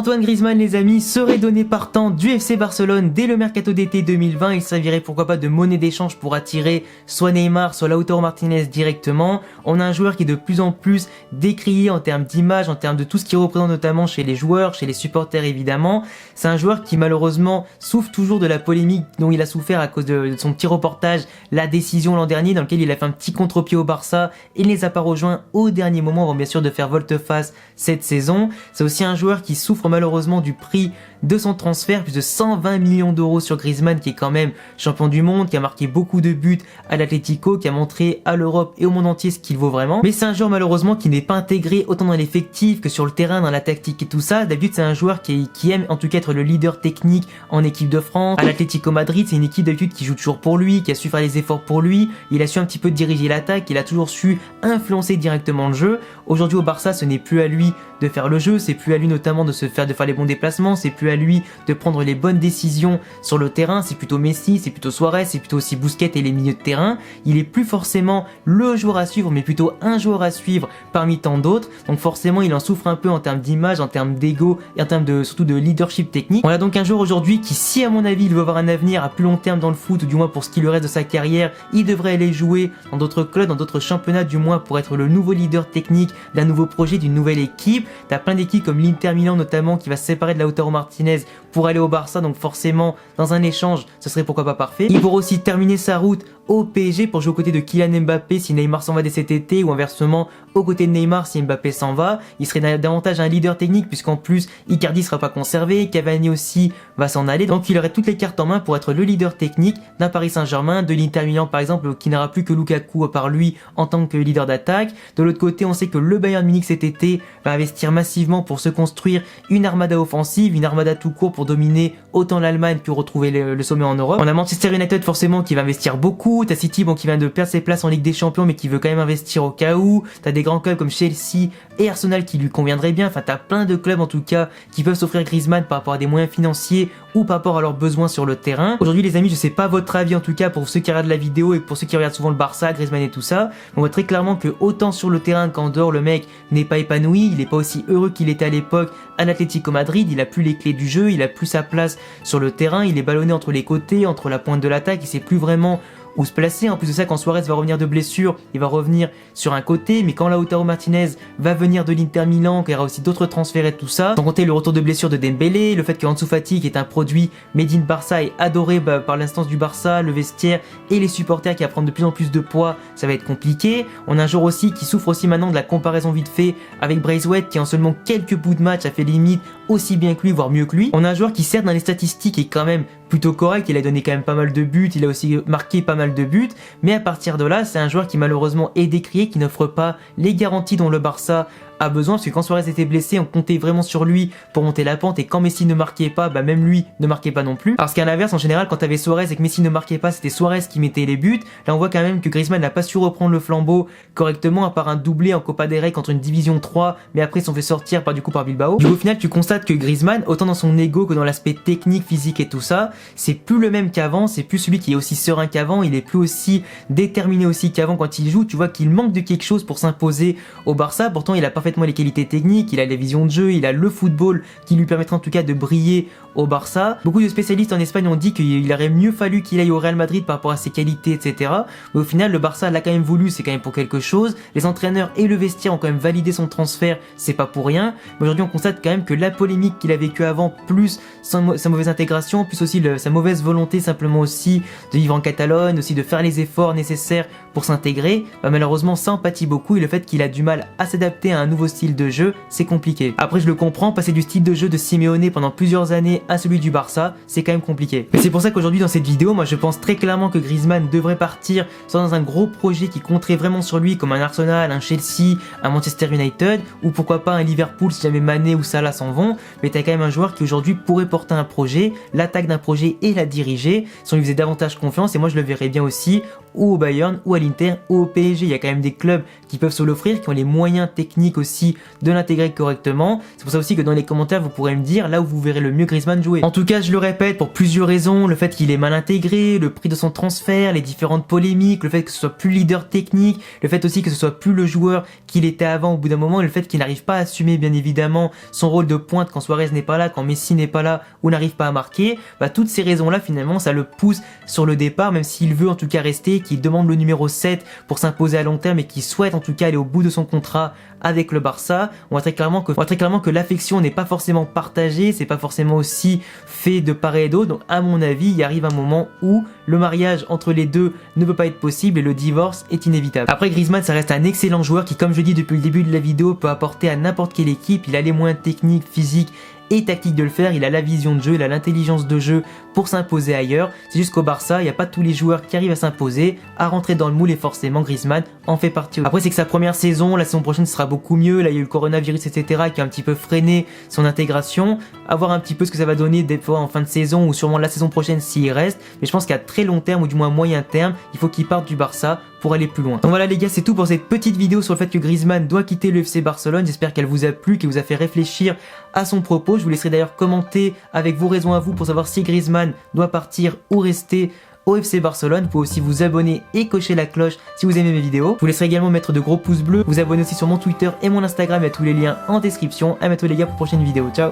Antoine Griezmann, les amis, serait donné partant du FC Barcelone dès le mercato d'été 2020. Il servirait pourquoi pas de monnaie d'échange pour attirer soit Neymar, soit Lautaro Martinez directement. On a un joueur qui est de plus en plus décrié en termes d'image, en termes de tout ce qu'il représente notamment chez les joueurs, chez les supporters évidemment. C'est un joueur qui malheureusement souffre toujours de la polémique dont il a souffert à cause de son petit reportage La Décision l'an dernier, dans lequel il a fait un petit contre-pied au Barça et ne les a pas rejoints au dernier moment avant bien sûr de faire volte-face cette saison. C'est aussi un joueur qui souffre malheureusement du prix de son transfert, plus de 120 millions d'euros sur Griezmann, qui est quand même champion du monde, qui a marqué beaucoup de buts à l'Atlético, qui a montré à l'Europe et au monde entier ce qu'il vaut vraiment. Mais c'est un joueur malheureusement qui n'est pas intégré autant dans l'effectif que sur le terrain, dans la tactique et tout ça. D'habitude c'est un joueur qui aime en tout cas être le leader technique en équipe de France. À l'Atlético Madrid, c'est une équipe d'habitude qui joue toujours pour lui, qui a su faire les efforts pour lui, il a su un petit peu diriger l'attaque, il a toujours su influencer directement le jeu. Aujourd'hui au Barça, ce n'est plus à lui de faire le jeu, c'est plus à lui notamment de faire les bons déplacements, c'est plus à lui de prendre les bonnes décisions sur le terrain, c'est plutôt Messi, c'est plutôt Suarez, c'est plutôt aussi Busquets et les milieux de terrain. Il est plus forcément le joueur à suivre, mais plutôt un joueur à suivre parmi tant d'autres, donc forcément il en souffre un peu en termes d'image, en termes d'ego et en termes surtout de leadership technique. On a donc un joueur aujourd'hui qui, si à mon avis il veut avoir un avenir à plus long terme dans le foot, ou du moins pour ce qui lui reste de sa carrière, il devrait aller jouer dans d'autres clubs, dans d'autres championnats du moins, pour être le nouveau leader technique d'un nouveau projet, d'une nouvelle équipe. T'as plein d'équipes comme l'Inter Milan notamment qui va se séparer de Lautaro Martinez pour aller au Barça, donc forcément dans un échange ce serait pourquoi pas parfait. Il pourra aussi terminer sa route au PSG pour jouer aux côtés de Kylian Mbappé si Neymar s'en va dès cet été, ou inversement aux côtés de Neymar si Mbappé s'en va. Il serait davantage un leader technique puisqu'en plus Icardi sera pas conservé, Cavani aussi va s'en aller, donc il aurait toutes les cartes en main pour être le leader technique d'un Paris Saint-Germain, de l'Inter Milan par exemple, qui n'aura plus que Lukaku par lui en tant que leader d'attaque. De l'autre côté, on sait que le Bayern Munich cet été va investir massivement pour se construire une armada offensive, une armada tout court pour dominer autant l'Allemagne que retrouver le sommet en Europe. On a Manchester United forcément qui va investir beaucoup, t'as City qui vient de perdre ses places en Ligue des Champions mais qui veut quand même investir au cas où, t'as des grands clubs comme Chelsea et Arsenal qui lui conviendraient bien, enfin t'as plein de clubs en tout cas qui peuvent s'offrir Griezmann par rapport à des moyens financiers ou par rapport à leurs besoins sur le terrain. Aujourd'hui les amis, je sais pas votre avis en tout cas pour ceux qui regardent la vidéo et pour ceux qui regardent souvent le Barça, Griezmann et tout ça, on voit très clairement que autant sur le terrain qu'en dehors le mec n'est pas épanoui, il est pas aussi heureux qu'il était à l'époque à l'Atlético Madrid, il a plus les clés du jeu, il a plus sa place sur le terrain, il est ballonné entre les côtés, entre la pointe de l'attaque, il sait plus vraiment où se placer. En plus de ça, quand Suarez va revenir de blessure, il va revenir sur un côté, mais quand Lautaro Martinez va venir de l'Inter Milan, qu'il y aura aussi d'autres transferts et tout ça, sans compter le retour de blessure de Dembélé, le fait que Ansu Fati, qui est un produit made in Barça, est adoré par l'instance du Barça, le vestiaire et les supporters qui va prendre de plus en plus de poids, ça va être compliqué. On a un joueur aussi qui souffre aussi maintenant de la comparaison vite fait avec Braithwaite, qui en seulement quelques bouts de match a fait limite aussi bien que lui, voire mieux que lui. On a un joueur qui certes dans les statistiques est quand même plutôt correct, il a donné quand même pas mal de buts, il a aussi marqué pas mal de buts, mais à partir de là, c'est un joueur qui malheureusement est décrié, qui n'offre pas les garanties dont le Barça a besoin, parce que quand Suarez était blessé, on comptait vraiment sur lui pour monter la pente, et quand Messi ne marquait pas, bah même lui ne marquait pas non plus. Parce qu'à l'inverse, en général, quand t'avais Suarez et que Messi ne marquait pas, c'était Suarez qui mettait les buts. Là, on voit quand même que Griezmann n'a pas su reprendre le flambeau correctement, à part un doublé en Copa del Rey contre une division 3, mais après ils sont fait sortir par Bilbao. Du coup, au final, tu constates que Griezmann, autant dans son ego que dans l'aspect technique, physique et tout ça, c'est plus le même qu'avant, c'est plus celui qui est aussi serein qu'avant, il est plus aussi déterminé aussi qu'avant quand il joue. Tu vois qu'il manque de quelque chose pour s'imposer au Barça, pourtant il a parfaitement les qualités techniques, il a les visions de jeu, il a le football qui lui permettra en tout cas de briller au Barça. Beaucoup de spécialistes en Espagne ont dit qu'il aurait mieux fallu qu'il aille au Real Madrid par rapport à ses qualités, etc. Mais au final, le Barça l'a quand même voulu, c'est quand même pour quelque chose. Les entraîneurs et le vestiaire ont quand même validé son transfert, c'est pas pour rien. Mais aujourd'hui, on constate quand même que la polémique qu'il a vécue avant, plus sa mauvaise intégration, plus aussi sa mauvaise volonté simplement aussi de vivre en Catalogne, aussi de faire les efforts nécessaires pour s'intégrer, bah malheureusement ça empathie beaucoup, et le fait qu'il a du mal à s'adapter à un nouveau style de jeu, c'est compliqué. Après je le comprends, passer du style de jeu de Simeone pendant plusieurs années à celui du Barça, c'est quand même compliqué. Mais c'est pour ça qu'aujourd'hui dans cette vidéo, moi je pense très clairement que Griezmann devrait partir soit dans un gros projet qui compterait vraiment sur lui, comme un Arsenal, un Chelsea, un Manchester United, ou pourquoi pas un Liverpool si jamais Mané ou Salah s'en vont. Mais t'as quand même un joueur qui aujourd'hui pourrait porter un projet, l'attaque d'un projet et la diriger, si on lui faisait davantage confiance, et moi je le verrais bien aussi ou au Bayern ou à l'Inter ou au PSG. Il y a quand même des clubs qui peuvent se l'offrir, qui ont les moyens techniques aussi de l'intégrer correctement. C'est pour ça aussi que dans les commentaires vous pourrez me dire là où vous verrez le mieux Griezmann jouer. En tout cas, je le répète, pour plusieurs raisons, le fait qu'il est mal intégré, le prix de son transfert, les différentes polémiques, le fait que ce soit plus leader technique, le fait aussi que ce soit plus le joueur qu'il était avant au bout d'un moment, et le fait qu'il n'arrive pas à assumer bien évidemment son rôle de pointe quand Suarez n'est pas là, quand Messi n'est pas là ou n'arrive pas à marquer, toutes ces raisons-là finalement ça le pousse sur le départ, même s'il veut en tout cas rester, qu'il demande le numéro 7 pour s'imposer à long terme et qu'il souhaite en tout cas aller au bout de son contrat avec le Barça. On voit très clairement que l'affection n'est pas forcément partagée, c'est pas forcément aussi fait de part et d'autre. Donc à mon avis, il arrive un moment où le mariage entre les deux ne peut pas être possible et le divorce est inévitable. Après, Griezmann, ça reste un excellent joueur qui, comme je dis depuis le début de la vidéo, peut apporter à n'importe quelle équipe. Il a les moyens techniques, physiques et tactique de le faire, il a la vision de jeu, il a l'intelligence de jeu pour s'imposer ailleurs. C'est juste qu'au Barça, il n'y a pas tous les joueurs qui arrivent à s'imposer, à rentrer dans le moule, et forcément Griezmann en fait partie. Après, c'est que sa première saison, la saison prochaine sera beaucoup mieux. Là, il y a eu le coronavirus, etc. qui a un petit peu freiné son intégration. À voir un petit peu ce que ça va donner des fois en fin de saison ou sûrement la saison prochaine s'il reste. Mais je pense qu'à très long terme ou du moins moyen terme, il faut qu'il parte du Barça pour aller plus loin. Donc voilà les gars, c'est tout pour cette petite vidéo sur le fait que Griezmann doit quitter le FC Barcelone. J'espère qu'elle vous a plu, qu'elle vous a fait réfléchir à son propos. Je vous laisserai d'ailleurs commenter avec vos raisons à vous pour savoir si Griezmann doit partir ou rester au FC Barcelone. Vous pouvez aussi vous abonner et cocher la cloche si vous aimez mes vidéos. Je vous laisserai également mettre de gros pouces bleus, vous abonner aussi sur mon Twitter et mon Instagram, il y a tous les liens en description. À bientôt les gars pour une prochaine vidéo. Ciao.